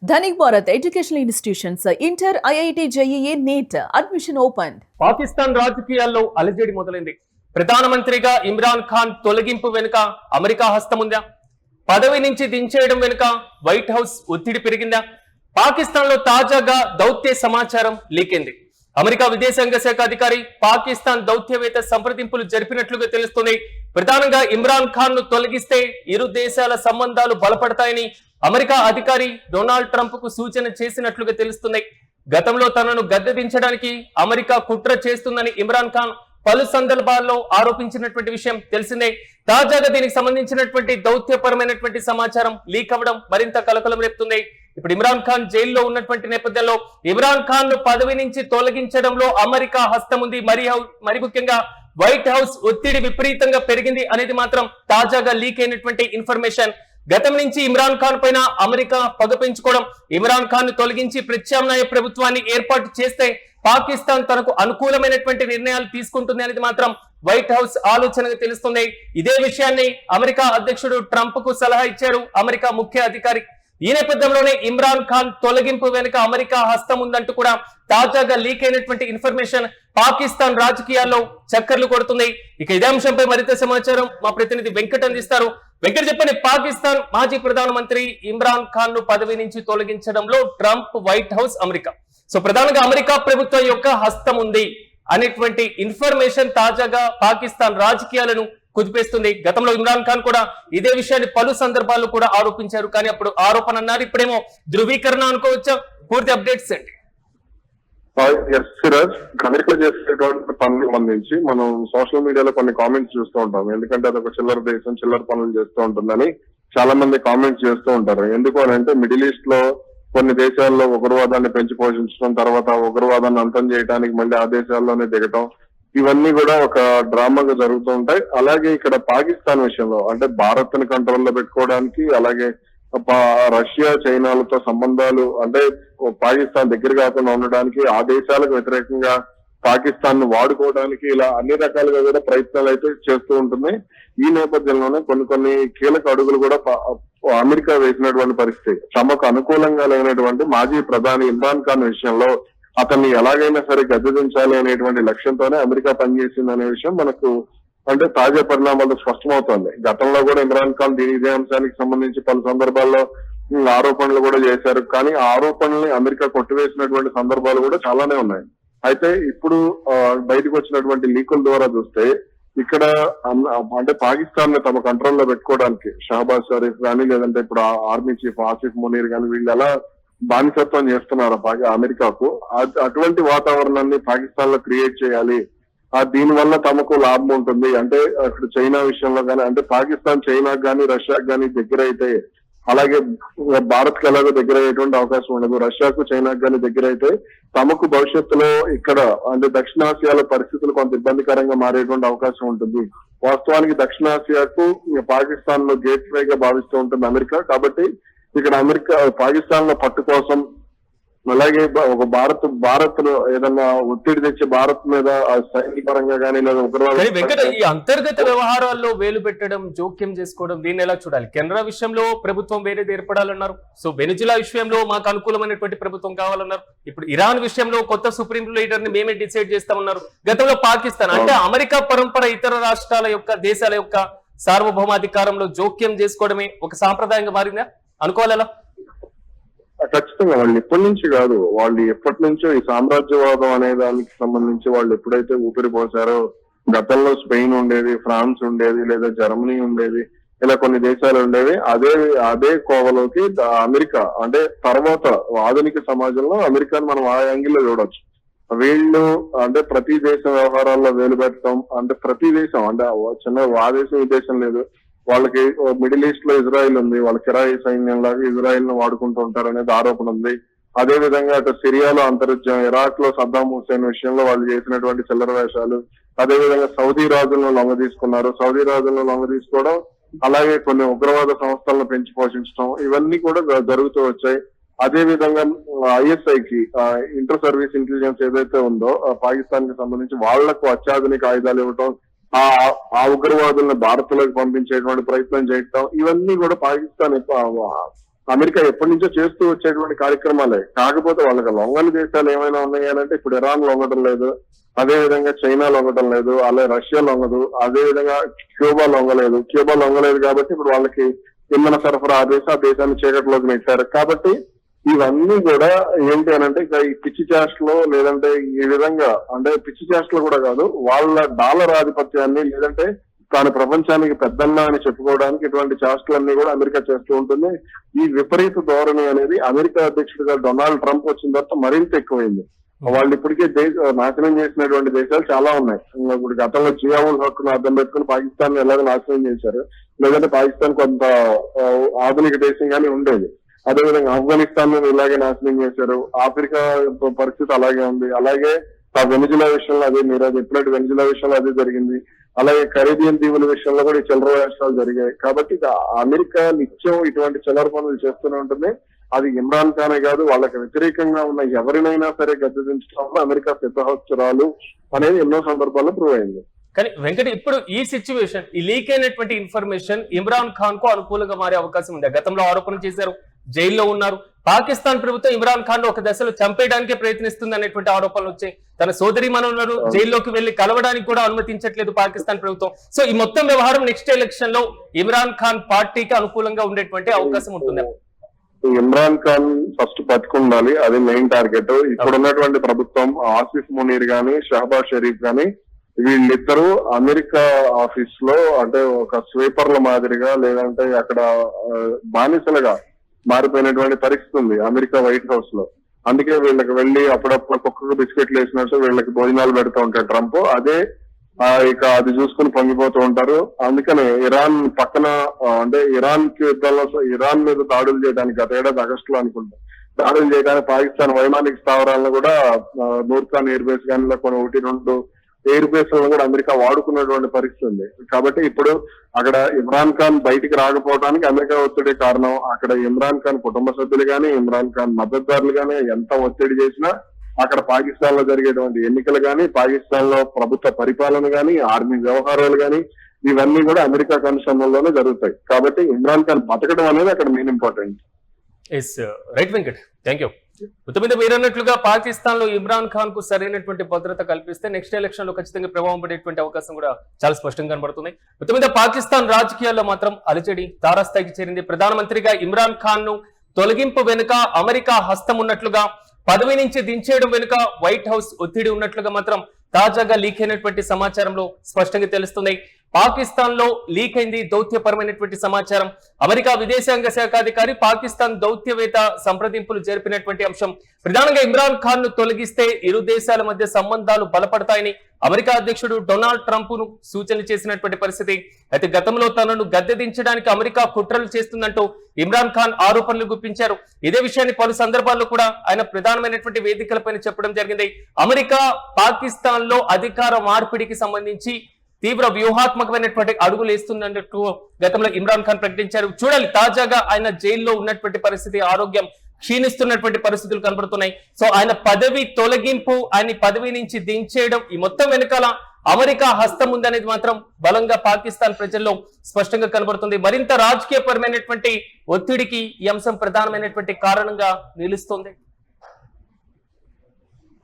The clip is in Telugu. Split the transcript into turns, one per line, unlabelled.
Dhanik Bharat Educational Institutions, Inter, IIT, JEE, NEET, admission opened.
Pakistan రాజకీయాల్లో అలజడి మొదలైంది. ప్రధానమంత్రిగా ఇమ్రాన్ ఖాన్ తొలగింపు వెనుక అమెరికా హస్తముందా? పదవి నుంచి దించేయడం వెనుక వైట్ హౌస్ ఒత్తిడి పెరిగిందా? పాకిస్తాన్ లో తాజాగా దౌత్య సమాచారం లీకైంది. అమెరికా విదేశాంగ శాఖ అధికారి పాకిస్తాన్ దౌత్యవేత్త సంప్రదింపులు జరిపినట్లుగా తెలుస్తుంది. ప్రధానంగా ఇమ్రాన్ ఖాన్ ను తొలగిస్తే ఇరు దేశాల సంబంధాలు బలపడతాయని అమెరికా అధికారి డొనాల్డ్ ట్రంప్ కు సూచన చేసినట్లుగా తెలుస్తున్నాయి. గతంలో తనను గద్దె దించడానికి అమెరికా కుట్ర చేస్తుందని ఇమ్రాన్ ఖాన్ పలు సందర్భాల్లో ఆరోపించినటువంటి విషయం తెలిసిందే. తాజాగా దీనికి సంబంధించినటువంటి దౌత్యపరమైనటువంటి సమాచారం లీక్ అవ్వడం మరింత కలకలం రేపుతుంది. ఇప్పుడు ఇమ్రాన్ ఖాన్ జైల్లో ఉన్నటువంటి నేపథ్యంలో ఇమ్రాన్ ఖాన్ ను పదవి నుంచి తొలగించడంలో అమెరికా హస్తం ఉంది. మరి ముఖ్యంగా వైట్ హౌస్ ఒత్తిడి విపరీతంగా పెరిగింది అనేది మాత్రం తాజాగా లీక్ అయినటువంటి ఇన్ఫర్మేషన్. గతం నుంచి ఇమ్రాన్ ఖాన్ పైన అమెరికా పగ పెంచుకోవడం, ఇమ్రాన్ ఖాన్ ను తొలగించి ప్రత్యామ్నాయ ప్రభుత్వాన్ని ఏర్పాటు చేస్తే పాకిస్తాన్ తనకు అనుకూలమైనటువంటి నిర్ణయాలు తీసుకుంటుంది అనేది మాత్రం వైట్ హౌస్ ఆలోచనగా తెలుస్తుంది. ఇదే విషయాన్ని అమెరికా అధ్యక్షుడు ట్రంప్ కు సలహా ఇచ్చారు అమెరికా ముఖ్య అధికారి. ఈ నేపథ్యంలోనే ఇమ్రాన్ ఖాన్ తొలగింపు వెనుక అమెరికా హస్తం ఉందంటూ కూడా తాజాగా లీక్ అయినటువంటి ఇన్ఫర్మేషన్ పాకిస్తాన్ రాజకీయాల్లో చక్కర్లు కొడుతుంది. ఇక ఇదే అంశంపై మరింత సమాచారం మా ప్రతినిధి వెంకట్ అందిస్తారు. వెంకట్ చెప్పండి, పాకిస్తాన్ మాజీ ప్రధానమంత్రి ఇమ్రాన్ ఖాన్ ను పదవి నుంచి తొలగించడంలో ట్రంప్, వైట్ హౌస్, అమెరికా ప్రధానంగా అమెరికా ప్రభుత్వం యొక్క హస్తం ఉంది అనేటువంటి ఇన్ఫర్మేషన్ తాజాగా పాకిస్తాన్ రాజకీయాలను కుదిపేస్తుంది. గతంలో ఇమ్రాన్ ఖాన్ కూడా ఇదే విషయాన్ని పలు సందర్భాల్లో కూడా ఆరోపించారు. కానీ అప్పుడు ఆరోపణ అన్నారు, ఇప్పుడేమో ధృవీకరణ అనుకోవచ్చా? పూర్తి అప్డేట్స్ ఏంటి?
సిరాజ్, అమెరికా చేసేటువంటి పనులకు సంబంధించి మనం సోషల్ మీడియాలో కొన్ని కామెంట్స్ చూస్తూ ఉంటాం. ఎందుకంటే అదొక చిల్లర దేశం, చిల్లర పనులు చేస్తూ ఉంటుందని చాలా మంది కామెంట్స్ చేస్తూ ఉంటారు. ఎందుకు అని అంటే మిడిల్ ఈస్ట్ లో కొన్ని దేశాల్లో ఉగ్రవాదాన్ని పెంచి పోషించడం, తర్వాత ఉగ్రవాదాన్ని అంతం చేయడానికి మళ్ళీ ఆ దేశాల్లోనే దిగటం, ఇవన్నీ కూడా ఒక డ్రామాగా జరుగుతూ ఉంటాయి. అలాగే ఇక్కడ పాకిస్తాన్ విషయంలో అంటే భారత్ ని కంట్రోల్లో పెట్టుకోవడానికి, అలాగే రష్యా, చైనాలతో సంబంధాలు అంటే పాకిస్తాన్ దగ్గర కాకుండా ఉండడానికి, ఆ దేశాలకు వ్యతిరేకంగా పాకిస్తాన్ ను వాడుకోవడానికి, ఇలా అన్ని రకాలుగా కూడా ప్రయత్నాలు అయితే చేస్తూ ఉంటుంది. ఈ నేపథ్యంలోనే కొన్ని కీలక అడుగులు కూడా అమెరికా వేసినటువంటి పరిస్థితి. తమకు అనుకూలంగా లేనటువంటి మాజీ ప్రధాని ఇమ్రాన్ ఖాన్ విషయంలో అతన్ని ఎలాగైనా సరే గద్దెదించాలి అనేటువంటి లక్ష్యంతోనే అమెరికా పనిచేసింది అనే విషయం మనకు అంటే తాజా పరిణామాలు స్పష్టమవుతోంది. గతంలో కూడా ఇమ్రాన్ ఖాన్ ఇదే అంశానికి సంబంధించి పలు సందర్భాల్లో ఆరోపణలు కూడా చేశారు. కానీ ఆ ఆరోపణల్ని అమెరికా కొట్టివేసినటువంటి సందర్భాలు కూడా చాలానే ఉన్నాయి. అయితే ఇప్పుడు బయటకు వచ్చినటువంటి లీకుల ద్వారా చూస్తే ఇక్కడ అంటే పాకిస్తాన్ ని తమ కంట్రోల్లో పెట్టుకోవడానికి షహబాజ్ షరీఫ్ కానీ, లేదంటే ఇప్పుడు ఆర్మీ చీఫ్ ఆసిఫ్ మునీర్ కానీ, వీళ్ళు ఎలా బానిసత్వం చేస్తున్నారు అమెరికాకు, అటువంటి వాతావరణాన్ని పాకిస్తాన్ లో క్రియేట్ చేయాలి, దీని వల్ల తమకు లాభం ఉంటుంది. అంటే అక్కడ చైనా విషయంలో కానీ, అంటే పాకిస్తాన్ చైనాకు కానీ రష్యాకు కానీ దగ్గర అయితే, అలాగే భారత్ కి ఎలాగో దగ్గర అయ్యేటువంటి అవకాశం ఉండదు, రష్యాకు చైనాకు కానీ దగ్గర అయితే తమకు భవిష్యత్తులో ఇక్కడ అంటే దక్షిణాసియాలో పరిస్థితులు కొంత ఇబ్బందికరంగా మారేటువంటి అవకాశం ఉంటుంది. వాస్తవానికి దక్షిణాసియాకు పాకిస్తాన్ లో గేట్ వే గా భావిస్తూ ఉంటుంది అమెరికా. కాబట్టి ఇక్కడ అమెరికా పాకిస్తాన్ లో పట్టు కోసం, అలాగే ఒక భారత్ ఏదన్నా ఒత్తిడి తెచ్చి భారత్ మీద సైనిక పరంగా కానీ లేదా
ఉగ్రవాద ఈ అంతర్గత వ్యవహారాల్లో వేలు పెట్టడం, జోక్యం చేసుకోవడం, దీన్ని ఎలా చూడాలి? కెనడా విషయంలో ప్రభుత్వం వేరేది ఏర్పడాలన్నారు. వెనిజులా విషయంలో మాకు అనుకూలమైనటువంటి ప్రభుత్వం కావాలన్నారు. ఇప్పుడు ఇరాన్ విషయంలో కొత్త సుప్రీం లీడర్ ని మేమే డిసైడ్ చేస్తామన్నారు. గతంలో పాకిస్తాన్ అంటే అమెరికా పరంపర ఇతర రాష్ట్రాల యొక్క, దేశాల యొక్క సార్వభౌమాధికారంలో జోక్యం చేసుకోవడమే ఒక సాంప్రదాయంగా మారిందా అనుకోవాలా?
ఖచ్చితంగా వాళ్ళు ఇప్పటి నుంచి కాదు, వాళ్ళు ఎప్పటి నుంచో ఈ సామ్రాజ్యవాదం అనే దానికి సంబంధించి వాళ్ళు ఎప్పుడైతే ఊపిరి పోసారో, గతంలో స్పెయిన్ ఉండేది, ఫ్రాన్స్ ఉండేది, లేదా జర్మనీ ఉండేది, ఇలా కొన్ని దేశాలు ఉండేవి. అదే కోవలోకి అమెరికా అంటే తర్వాత ఆధునిక సమాజంలో అమెరికాను మనం ఆ యాంగిల్లో చూడొచ్చు. వీళ్ళు అంటే ప్రతి దేశ వ్యవహారాల్లో వేలు పెట్టడం, అంటే ప్రతి దేశం అంటే చిన్న ఆ దేశం ఈ దేశం లేదు, వాళ్ళకి మిడిల్ ఈస్ట్ లో ఇజ్రాయిల్ ఉంది, వాళ్ళ కిరాయి సైన్యం లాగా ఇజ్రాయిల్ ను వాడుకుంటూ ఉంటారు అనేది ఆరోపణ ఉంది. అదే విధంగా అటు సిరియాలో అంతరిద్యం, ఇరాక్ లో సద్దాం హుస్సేన్ విషయంలో వాళ్ళు చేసినటువంటి చిల్లర వేషాలు, అదే విధంగా సౌదీ రాజులను లొంగ తీసుకున్నారు, సౌదీ రాజులను లొంగ తీసుకోవడం, అలాగే కొన్ని ఉగ్రవాద సంస్థలను పెంచి పోషించడం, ఇవన్నీ కూడా జరుగుతూ వచ్చాయి. అదే విధంగా ఐఎస్ఐకి ఇంటర్ సర్వీస్ ఇంటెలిజెన్స్ ఏదైతే ఉందో పాకిస్తాన్ కి సంబంధించి వాళ్లకు అత్యాధునిక ఆయుధాలు ఇవ్వటం, ఆ ఉగ్రవాదులను భారత్ లోకి పంపించేటువంటి ప్రయత్నం చేయటం, ఇవన్నీ కూడా పాకిస్తాన్ అమెరికా ఎప్పటి నుంచో చేస్తూ వచ్చేటువంటి కార్యక్రమాలే. కాకపోతే వాళ్ళకి లొంగని దేశాలు ఏమైనా ఉన్నాయి అంటే ఇప్పుడు ఇరాన్ లొంగడం లేదు, అదే విధంగా చైనా లొంగడం లేదు, అలాగే రష్యా లొంగదు, అదే విధంగా క్యూబా లొంగలేదు కాబట్టి ఇప్పుడు వాళ్ళకి ఇంధన సరఫరా ఆదేశ ఆ దేశాన్ని చీకటిలోకి నెట్టారు. కాబట్టి ఇవన్నీ కూడా ఏంటి అనంటే ఇక ఈ పిచ్చి చేష్టలు, లేదంటే ఈ విధంగా అంటే పిచ్చి చేష్టలు కూడా కాదు, వాళ్ళ డాలర్ ఆధిపత్యాన్ని లేదంటే తాను ప్రపంచానికి పెద్దన్నా అని చెప్పుకోవడానికి ఇటువంటి చేష్టలన్నీ కూడా అమెరికా చేస్తూ ఉంటుంది. ఈ విపరీత ధోరణి అనేది అమెరికా అధ్యక్షుడిగా డొనాల్డ్ ట్రంప్ వచ్చిన తర్వాత మరింత ఎక్కువైంది. వాళ్ళు ఇప్పటికే నాశనం చేసినటువంటి దేశాలు చాలా ఉన్నాయి. ఇప్పుడు గతంలో జియావుల్ హక్కును అర్థం పెట్టుకుని పాకిస్తాన్ ఎలాగో నాశనం చేశారు, లేదంటే పాకిస్తాన్ కొంత ఆధునిక దేశంగానే ఉండేది. అదేవిధంగా ఆఫ్ఘనిస్తాన్ ఇలాగే నాశనం చేశారు. ఆఫ్రికా పరిస్థితి అలాగే ఉంది. అలాగే ఆ వెనిజులా విషయంలో అదే, మీరు అది ఎప్పుడైతే వెనిజులా విషయంలో అదే జరిగింది. అలాగే కరేబియన్ దీవుల విషయంలో కూడా ఈ చిల్లర రాష్ట్రాలు జరిగాయి. కాబట్టి అమెరికా నిత్యం ఇటువంటి చిల్లర పనులు చేస్తూనే ఉంటుంది. అది ఇమ్రాన్ ఖానే కాదు, వాళ్ళకి వ్యతిరేకంగా ఉన్న ఎవరినైనా సరే గద్దెదించడంలో అమెరికా సిద్ధహస్తురాలు అనేది ఎన్నో సందర్భాల్లో ప్రూవ్ అయింది.
కానీ వెంకట ఇప్పుడు ఈ సిచ్యువేషన్, ఈ లీక్ అయినటువంటి ఇన్ఫర్మేషన్ ఇమ్రాన్ ఖాన్ కు అనుకూలంగా మారే అవకాశం ఉంది. గతంలో ఆరోపణ చేశారు, జైల్లో ఉన్నారు. పాకిస్తాన్ ప్రభుత్వం ఇమ్రాన్ ఖాన్ ఒక దశలో చంపేయడానికే ప్రయత్నిస్తుంది అనేటువంటి ఆరోపణలు వచ్చాయి. తన సోదరి మనవరు జైల్లోకి వెళ్లి కలవడానికి కూడా అనుమతించట్లేదు పాకిస్తాన్ ప్రభుత్వం. సో ఈ మొత్తం వ్యవహారం నెక్స్ట్ ఎలక్షన్ లో ఇమ్రాన్ ఖాన్ పార్టీకి అనుకూలంగా ఉండేటువంటి అవకాశం ఉంటుంది.
ఇమ్రాన్ ఖాన్ ఫస్ట్ పట్టుకుండాలి, అది మెయిన్ టార్గెట్. ఇప్పుడు ఉన్నటువంటి ప్రభుత్వం ఆసిఫ్ మునీర్ గాని షహబాజ్ షరీఫ్ గాని వీళ్ళిద్దరూ అమెరికా ఆఫీస్ లో అంటే ఒక స్వీపర్ల మాదిరిగా లేదంటే అక్కడ బానిసలుగా మారిపోయినటువంటి పరిస్థితి ఉంది అమెరికా వైట్ హౌస్ లో. అందుకే వీళ్ళకి వెళ్లి అప్పుడప్పుడు కుక్కకు బిస్కెట్లు వేసినట్టు వీళ్ళకి భోజనాలు పెడుతూ ఉంటారు ట్రంప్. అదే ఇక అది చూసుకుని పొంగిపోతూ ఉంటారు. అందుకనే ఇరాన్ పక్కన అంటే ఇరాన్ కి యుద్ధాల్లో ఇరాన్ మీద దాడులు చేయడానికి గత ఏడాది ఆగస్టులో అనుకుంటా దాడులు చేయడానికి పాకిస్తాన్ వైమానిక స్థావరాలను కూడా నూర్ఖాన్ ఎయిర్ బేస్ కానీ కొన్ని 1-2 ఎయిర్ బేస్ లను కూడా అమెరికా వాడుకున్నటువంటి పరిస్థితి ఉంది. కాబట్టి ఇప్పుడు అక్కడ ఇమ్రాన్ ఖాన్ బయటికి రాకపోవడానికి అమెరికా ఒత్తిడి కారణం. అక్కడ ఇమ్రాన్ ఖాన్ కుటుంబ సభ్యులు గానీ ఇమ్రాన్ ఖాన్ మద్దతుదారులు గానీ ఎంత ఒత్తిడి చేసినా అక్కడ పాకిస్తాన్ లో జరిగేటువంటి ఎన్నికలు గానీ, పాకిస్తాన్ లో ప్రభుత్వ పరిపాలన గానీ, ఆర్మీ వ్యవహారాలు గానీ ఇవన్నీ కూడా అమెరికా కనుసన్నల్లోనే జరుగుతాయి. కాబట్టి ఇమ్రాన్ ఖాన్ బతకడం అనేది అక్కడ main important.
Right Venkat, thank you. మొత్తం మీద మీరు అన్నట్లుగా పాకిస్తాన్ లో ఇమ్రాన్ ఖాన్ కు సరైనటువంటి భద్రత కల్పిస్తే నెక్స్ట్ ఎలక్షన్ లో ఖచ్చితంగా ప్రభావం పడేటువంటి అవకాశం కూడా చాలా స్పష్టంగా కనబడుతుంది. మొత్తం మీద పాకిస్తాన్ రాజకీయాల్లో మాత్రం అలజడి తారాస్థాయికి చేరింది. ప్రధానమంత్రిగా ఇమ్రాన్ ఖాన్ ను తొలగింపు వెనుక అమెరికా హస్తం ఉన్నట్లుగా, పదవి నుంచి దించేయడం వెనుక వైట్ హౌస్ ఒత్తిడి ఉన్నట్లుగా మాత్రం తాజాగా లీక్ అయినటువంటి సమాచారంలో స్పష్టంగా తెలుస్తుంది. పాకిస్తాన్ లో లీక్ అయింది దౌత్యపరమైనటువంటి సమాచారం. అమెరికా విదేశాంగ శాఖ అధికారి పాకిస్తాన్ దౌత్యవేత్త సంప్రదింపులు జరిపినటువంటి అంశం. ప్రధానంగా ఇమ్రాన్ ఖాన్ ను తొలగిస్తే ఇరు దేశాల మధ్య సంబంధాలు బలపడతాయని అమెరికా అధ్యక్షుడు డొనాల్డ్ ట్రంప్ ను సూచన చేసినటువంటి పరిస్థితి. అయితే గతంలో తనను గద్దెదించడానికి అమెరికా కుట్రలు చేస్తుందంటూ ఇమ్రాన్ ఖాన్ ఆరోపణలు గుప్పించారు. ఇదే విషయాన్ని పలు సందర్భాల్లో కూడా ఆయన ప్రధానమైనటువంటి వేదికలపైన చెప్పడం జరిగింది. అమెరికా పాకిస్తాన్ లో అధికార మార్పిడికి సంబంధించి తీవ్ర వ్యూహాత్మకమైనటువంటి అడుగులు వేస్తున్నట్టు గతంలో ఇమ్రాన్ ఖాన్ ప్రకటించారు. చూడాలి, తాజాగా ఆయన జైల్లో ఉన్నటువంటి పరిస్థితి, ఆరోగ్యం క్షీణిస్తున్నటువంటి పరిస్థితులు కనబడుతున్నాయి. సో ఆయన పదవి తొలగింపు, ఆయన పదవి నుంచి దించేయడం, ఈ మొత్తం వెనకాల అమెరికా హస్తం ఉందనేది మాత్రం బలంగా పాకిస్తాన్ ప్రజల్లో స్పష్టంగా కనబడుతుంది. మరింత రాజకీయపరమైనటువంటి ఒత్తిడికి ఈ అంశం ప్రధానమైనటువంటి కారణంగా నిలుస్తుంది.